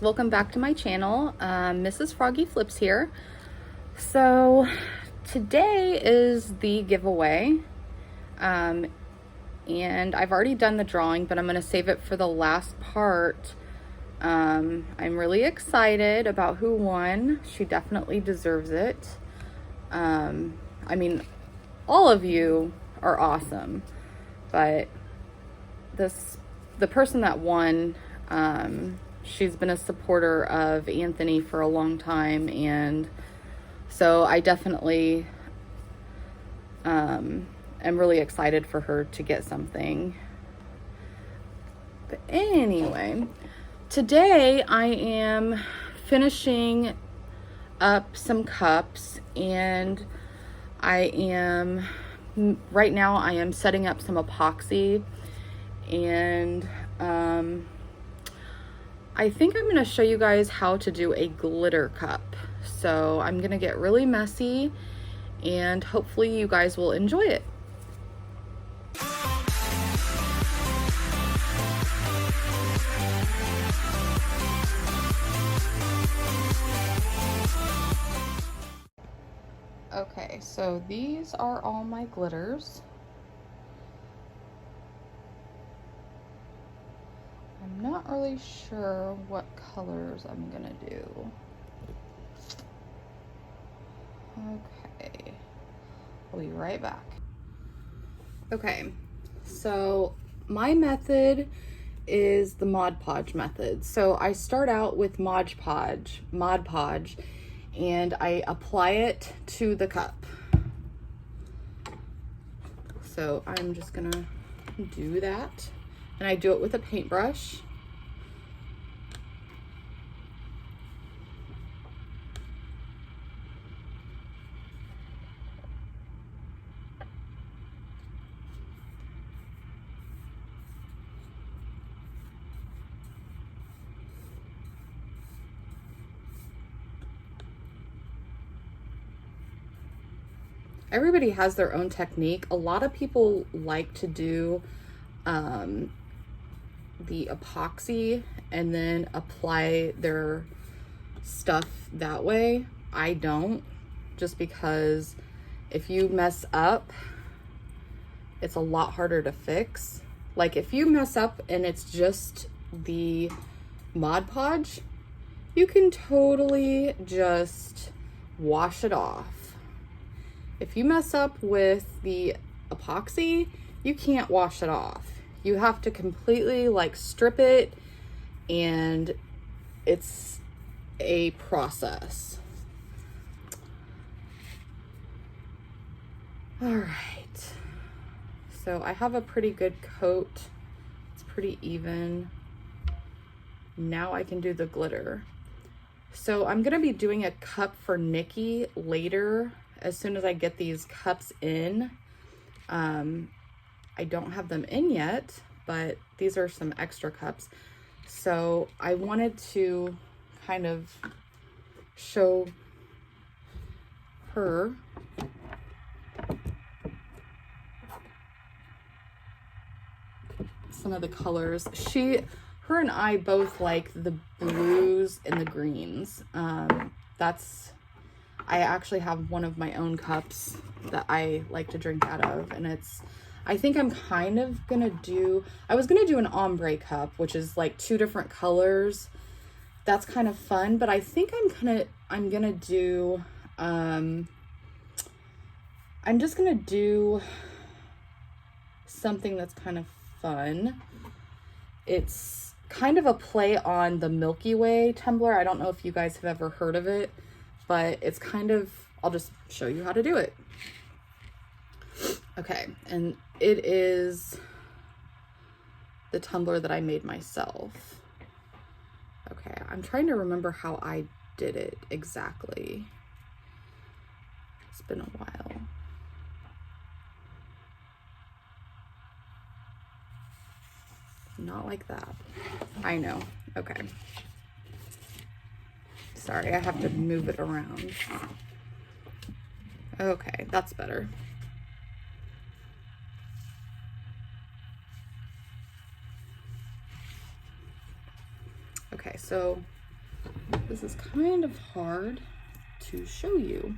Welcome back to my channel. Mrs. Froggy Flips here. So today is the giveaway, and I've already done the drawing, but I'm going to save it for the last part. I'm really excited about who won. She definitely deserves it. I mean, all of you are awesome, but the person that won, she's been a supporter of Anthony for a long time, and so I definitely am really excited for her to get something. But anyway, today I am finishing up some cups, and right now I am setting up some epoxy, and I think I'm going to show you guys how to do a glitter cup. So I'm going to get really messy, and hopefully you guys will enjoy it. Okay, so these are all my glitters. I'm not really sure what colors I'm gonna do. Okay, I'll be right back. Okay, so my method is the Mod Podge method. So I start out with Mod Podge, and I apply it to the cup. So I'm just gonna do that, and I do it with a paintbrush. Everybody has their own technique. A lot of people like to do the epoxy and then apply their stuff that way. I don't, just because if you mess up, it's a lot harder to fix. Like if you mess up and it's just the Mod Podge, you can totally just wash it off. If you mess up with the epoxy, you can't wash it off. You have to completely like strip it, and it's a process. All right, so I have a pretty good coat. It's pretty even. Now I can do the glitter. So I'm gonna be doing a cup for Nikki later, as soon as I get these cups in. I don't have them in yet, but these are some extra cups. So I wanted to kind of show her some of the colors. Her and I both like the blues and the greens. I actually have one of my own cups that I like to drink out of, and I think I'm kind of gonna do, I was gonna do an ombre cup, which is like two different colors. That's kind of fun, but I think I'm gonna do, I'm just gonna do something that's kind of fun. It's kind of a play on the Milky Way tumbler. I don't know if you guys have ever heard of it, but it's kind of, I'll just show you how to do it. Okay, and it is the tumbler that I made myself. Okay, I'm trying to remember how I did it exactly. It's been a while. Not like that. I know. Okay. Sorry, I have to move it around. Okay, that's better. Okay, so This is kind of hard to show you.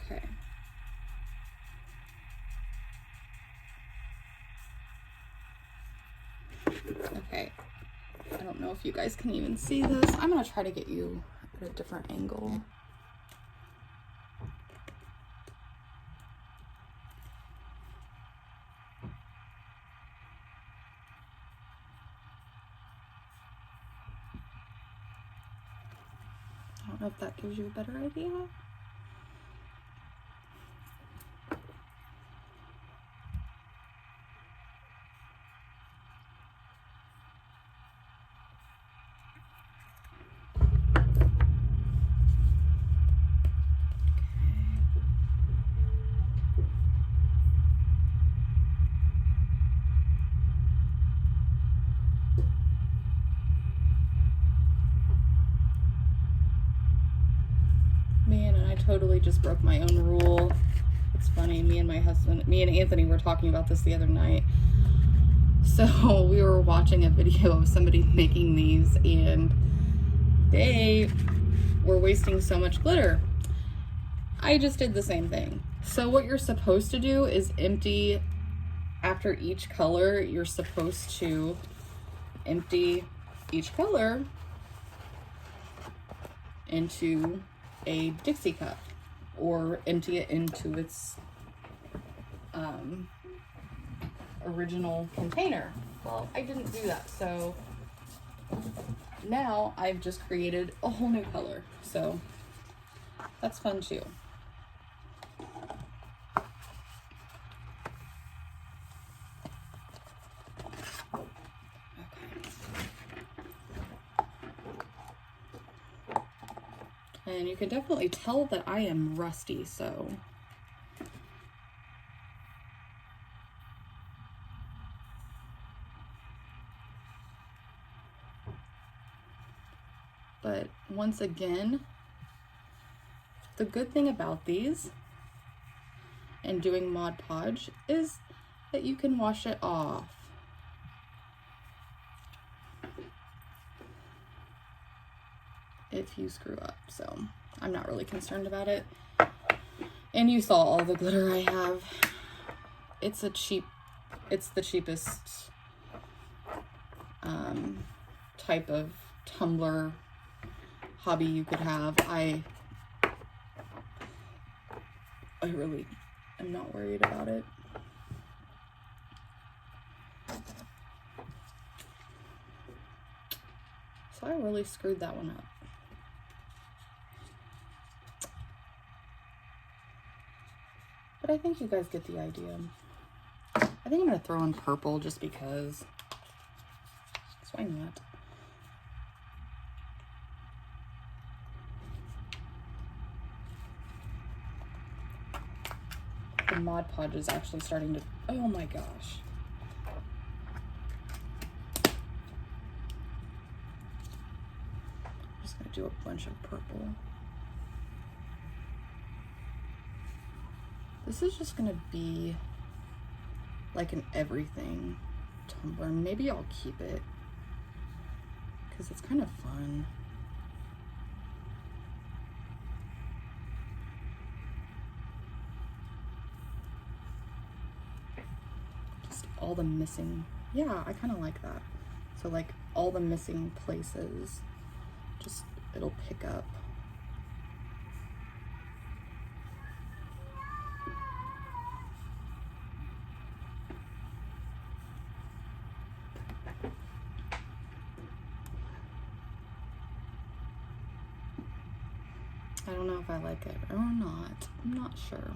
Okay. Okay. I don't know if you guys can even see this. I'm gonna try to get you at a different angle. I don't know if that gives you a better idea. Man, and I totally just broke my own rule. It's funny, me and Anthony were talking about this the other night. So we were watching a video of somebody making these and they were wasting so much glitter. I just did the same thing. So what you're supposed to do is empty, after each color, you're supposed to empty each color into a Dixie cup or empty it into its original container. Well, I didn't do that, so now I've just created a whole new color, so that's fun too. And you can definitely tell that I am rusty, so. But once again, the good thing about these and doing Mod Podge is that you can wash it off. If you screw up, so I'm not really concerned about it. And you saw all the glitter I have. It's the cheapest type of tumbler hobby you could have. I really am not worried about it. So I really screwed that one up. But I think you guys get the idea. I think I'm gonna throw in purple just because. So why not? The Mod Podge is actually starting to, oh my gosh. I'm just gonna do a bunch of purple. This is just gonna be like an everything tumbler. Maybe I'll keep it because it's kind of fun. Just all the missing, yeah, I kind of like that. So like all the missing places, just it'll pick up. I don't know if I like it or not. I'm not sure.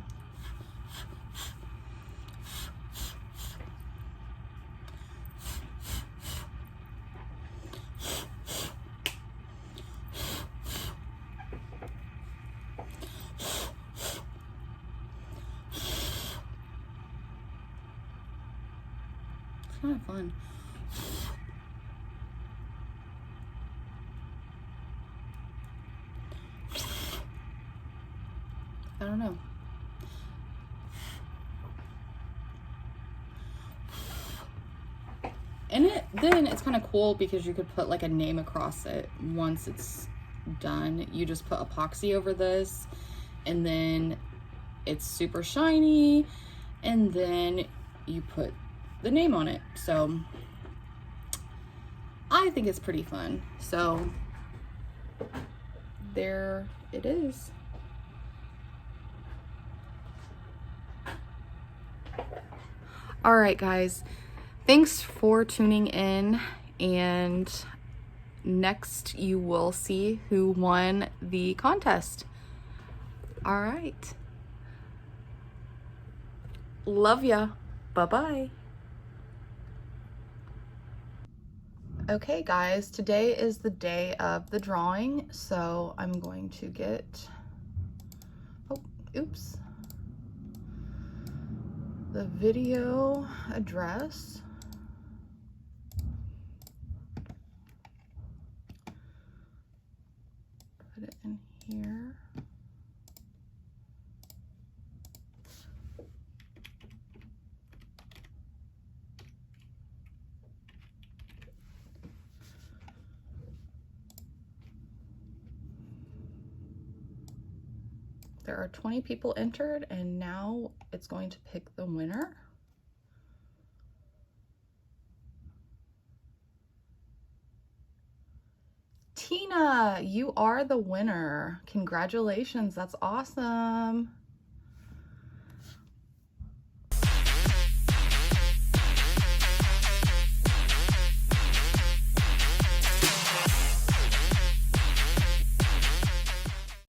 It's kind of fun. I don't know. And then it's kind of cool because you could put like a name across it once it's done. You just put epoxy over this and then it's super shiny, and then you put the name on it. So I think it's pretty fun. So there it is. All right, guys, thanks for tuning in, and next you will see who won the contest. All right. Love ya. Bye-bye. Okay, guys, today is the day of the drawing, so I'm going to get, oh, oops, the video address. Put it in here. There are 20 people entered, and now it's going to pick the winner. Tina, you are the winner. Congratulations, that's awesome.